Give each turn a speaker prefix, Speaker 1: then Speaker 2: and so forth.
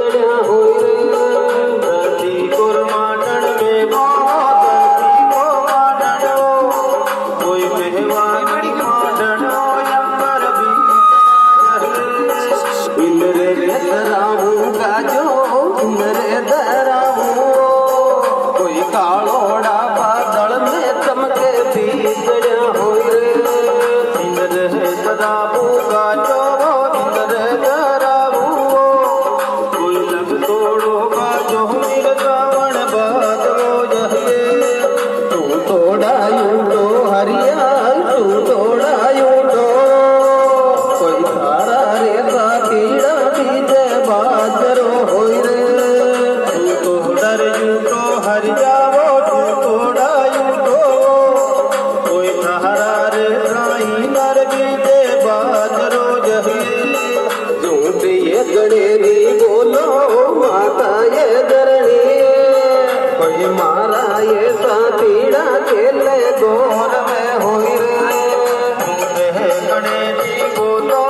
Speaker 1: बीतड़िया होई रे धरती को माटन में धरती को माटन कोई मेहमान माटन अंबर भी इंद्र रे धराऊं गाजो इंद्र रे धराऊं कोई कालोड़ा बादल में चमके बीतड़िया होई रे इंद्र रे धराऊं गाजो इंद्र रे धराऊं कोई लग तोड़ो गाजो मीर रावण बादलो जहिए तू तोड़ायूं तो हरिया तू तोड़ायूं तो कोई थारा रे कीड़ा बीजे बाजरो होई रे तू तोड़ायूं तो हर जावो तू तोड़ायूं तो कोई थारा रे साई नर बीजे बाजरो जहिए झूठ ये गड़ेरी बोलो माता ये धरणी कोई मारा ये सातीड़ा खेले गोर में होई रे झूठ है गड़ेरी बोलो